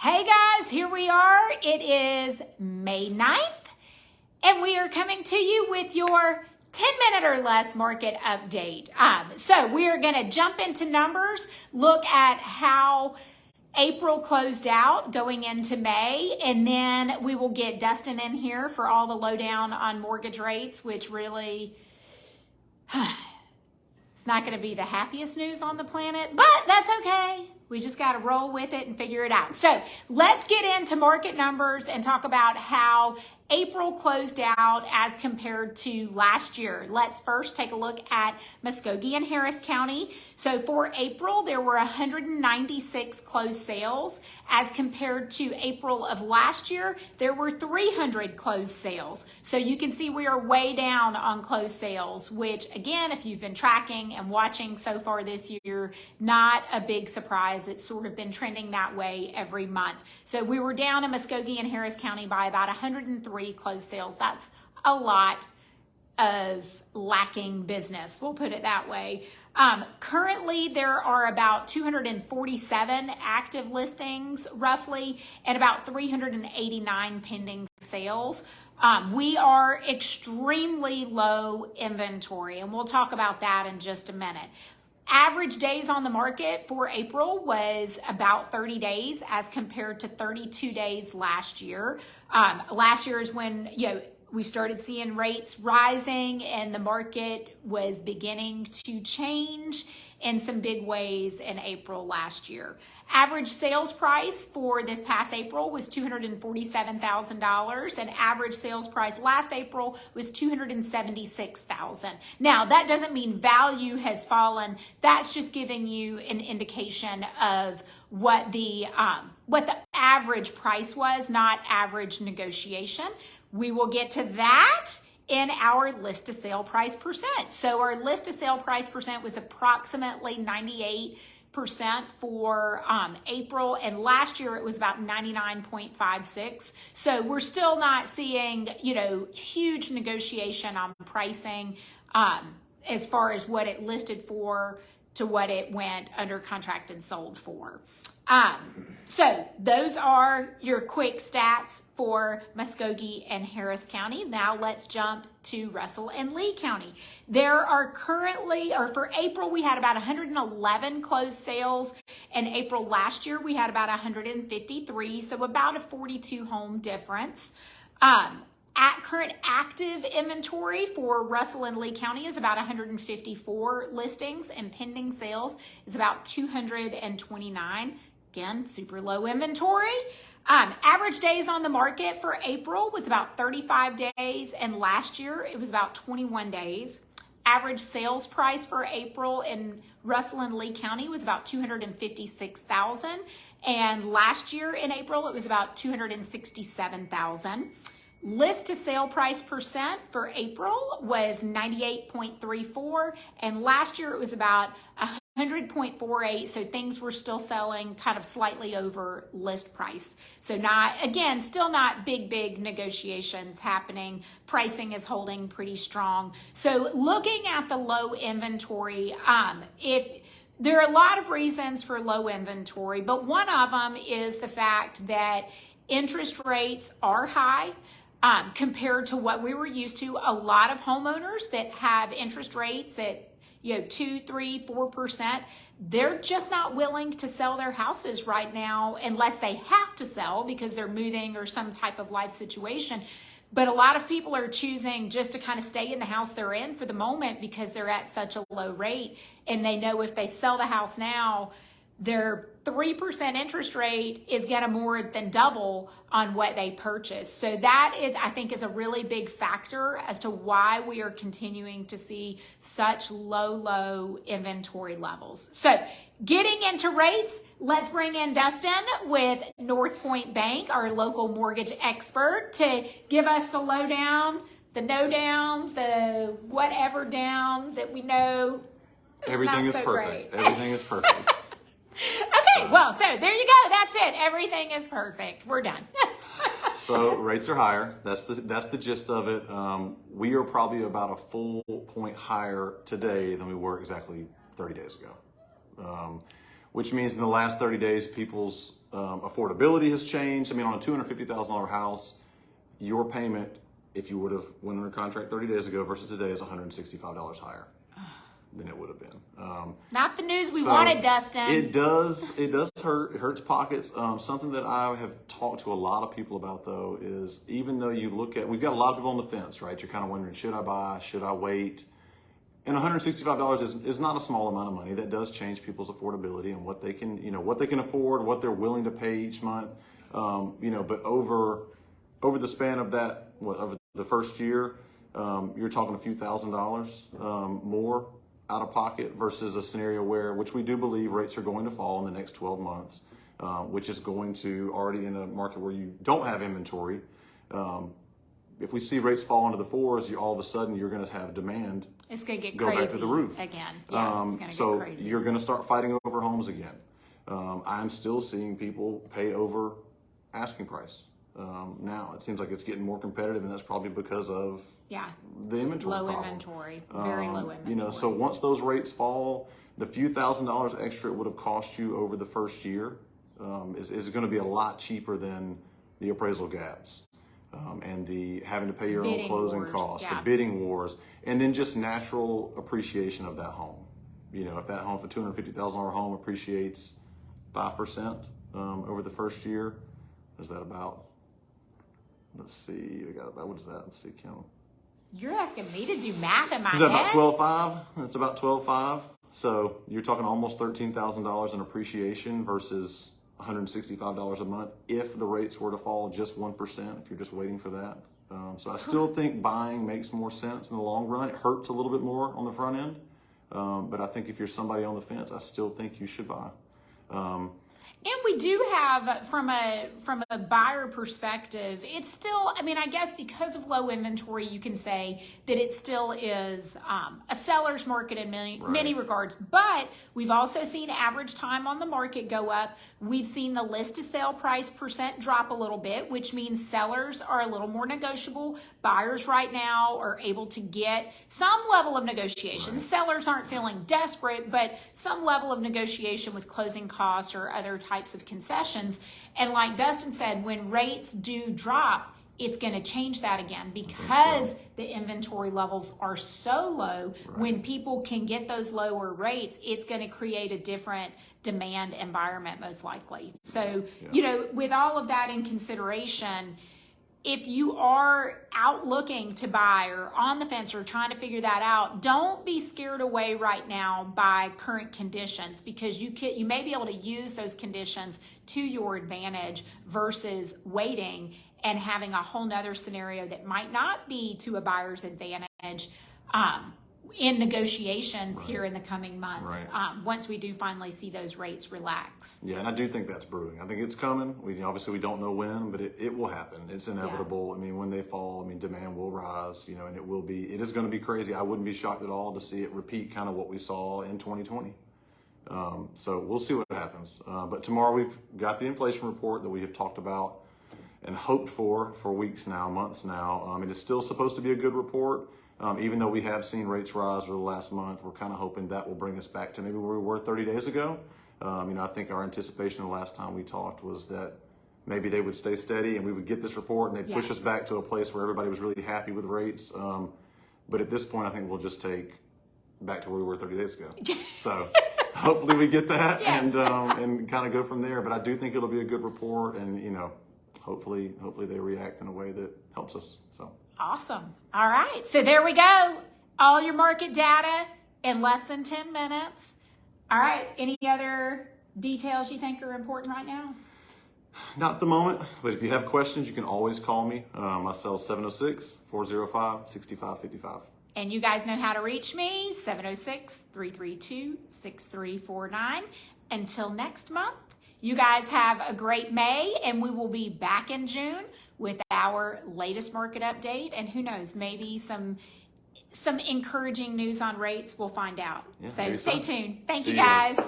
Hey guys, here we are. It is May 9th, and we are coming to you with your 10-minute or less market update. So we are going to jump into numbers, look at how April closed out going into May, and then we will get Dustin in here for all the lowdown on mortgage rates, which really... It's not going to be the happiest news on the planet, but that's okay. We just got to roll with it and figure it out. So let's get into market numbers and talk about how April closed out as compared to last year. Let's first take a look at Muskogee and Harris County. So for April, there were 196 closed sales. As compared to April of last year, there were 300 closed sales. So you can see we are way down on closed sales, which again, if you've been tracking and watching so far this year, not a big surprise. It's sort of been trending that way every month. So we were down in Muskogee and Harris County by about 103 closed sales. That's a lot of lacking business. We'll put it that way. Currently, there are about 247 active listings, roughly, and about 389 pending sales. We are extremely low inventory, and we'll talk about that in just a minute. Average days on the market for April was about 30 days as compared to 32 days last year. Last year is when we started seeing rates rising and the market was beginning to change in some big ways in April last year. Average sales price for this past April was $247,000, and average sales price last April was $276,000. Now, that doesn't mean value has fallen. That's just giving you an indication of what the average price was, not average negotiation. We will get to that in our list to sale price percent. So our list to sale price percent was approximately 98% for April, and last year it was about 99.56. So we're still not seeing, huge negotiation on pricing as far as what it listed for to what it went under contract and sold for. So those are your quick stats for Muskogee and Harris County. Now let's jump to Russell and Lee County. There are currently, or for April, we had about 111 closed sales. In April last year, we had about 153, so about a 42 home difference. At current active inventory for Russell and Lee County is about 154 listings, and pending sales is about 229. Again, super low inventory. Average days on the market for April was about 35 days, and last year it was about 21 days. Average sales price for April in Russell and Lee County was about $256,000, and last year in April it was about $267,000. List to sale price percent for April was 98.34, and last year it was about 100.48, so things were still selling kind of slightly over list price. So still not big negotiations happening. Pricing is holding pretty strong. So looking at the low inventory, there are a lot of reasons for low inventory, but one of them is the fact that interest rates are high. Compared to what we were used to. A lot of homeowners that have interest rates at 2, 3, 4%, they're just not willing to sell their houses right now unless they have to sell because they're moving or some type of life situation. But a lot of people are choosing just to kind of stay in the house they're in for the moment because they're at such a low rate, and they know if they sell the house now, their 3% interest rate is going to more than double on what they purchase. So that is, I think, is a really big factor as to why we are continuing to see such low inventory levels. So getting into rates, let's bring in Dustin with North Point Bank, our local mortgage expert, to give us the lowdown, the no down, the whatever down that we know. Everything is perfect. Everything is perfect. Okay, well, so there you go. That's it. Everything is perfect. We're done. So rates are higher. That's the gist of it. We are probably about a full point higher today than we were exactly 30 days ago, which means in the last 30 days, people's affordability has changed. I mean, on a $250,000 house, your payment, if you would have went under contract 30 days ago versus today, is $165 higher than it would have been. Not the news we wanted, Dustin. It does hurt. It hurts pockets. Something that I have talked to a lot of people about, though, is even though you look at, we've got a lot of people on the fence, right? You're kind of wondering, should I buy? Should I wait? And $165 is not a small amount of money. That does change people's affordability and what they can afford, what they're willing to pay each month. But over the span of that, over the first year, you're talking a few $1,000s more out of pocket versus a scenario which we do believe rates are going to fall in the next 12 months, which is going to already in a market where you don't have inventory. If we see rates fall into the fours, all of a sudden you're going to have demand. It's going to get go crazy back to the roof again. Yeah, it's going to so get crazy. You're going to start fighting over homes again. I'm still seeing people pay over asking price. Now it seems like it's getting more competitive, and that's probably because of the inventory low problem. Inventory, very low inventory. So once those rates fall, the few $1,000s extra it would have cost you over the first year is going to be a lot cheaper than the appraisal gaps. And the having to pay your own closing costs, the bidding wars, and then just natural appreciation of that home. If that home, if a $250,000 home appreciates 5% over the first year, is that about? Let's see, we got about, what is that? Let's see, Kim. You're asking me to do math in my head? Is that about 12.5? That's about 12.5. So you're talking almost $13,000 in appreciation versus $165 a month if the rates were to fall just 1%, if you're just waiting for that. So I still think buying makes more sense in the long run. It hurts a little bit more on the front end. But I think if you're somebody on the fence, I still think you should buy. And we do have, from a buyer perspective, it's still, I mean, I guess because of low inventory, you can say that it still is a seller's market in many regards. But we've also seen average time on the market go up. We've seen the list to sale price percent drop a little bit, which means sellers are a little more negotiable. Buyers right now are able to get some level of negotiation. Sellers aren't feeling desperate, but some level of negotiation with closing costs or other types of concessions. And like Dustin said, when rates do drop, it's going to change that again because the inventory levels are so low. When people can get those lower rates, it's going to create a different demand environment most likely. So, with all of that in consideration, if you are out looking to buy or on the fence or trying to figure that out, don't be scared away right now by current conditions, because you may be able to use those conditions to your advantage versus waiting and having a whole nother scenario that might not be to a buyer's advantage in negotiations here in the coming months, once we do finally see those rates relax. Yeah, and I do think that's brewing. I think it's coming. Obviously we don't know when, but it will happen. It's inevitable. Yeah. I mean, when they fall, demand will rise, and it is going to be crazy. I wouldn't be shocked at all to see it repeat kind of what we saw in 2020. So we'll see what happens. But tomorrow we've got the inflation report that we have talked about and hoped for weeks now, months now. It is still supposed to be a good report. Even though we have seen rates rise over the last month, we're kind of hoping that will bring us back to maybe where we were 30 days ago. I think our anticipation the last time we talked was that maybe they would stay steady and we would get this report and they'd push us back to a place where everybody was really happy with rates. But at this point, I think we'll just take back to where we were 30 days ago. So hopefully we get that and kind of go from there. But I do think it'll be a good report, and hopefully they react in a way that helps us. So. Awesome. All right. So there we go. All your market data in less than 10 minutes. All right. Any other details you think are important right now? Not at the moment, but if you have questions, you can always call me. My cell is 706-405-6555. And you guys know how to reach me, 706-332-6349. Until next month, you guys have a great May, and we will be back in June with our latest market update. And who knows, maybe some encouraging news on rates. We'll find out. So stay tuned. Thank you guys.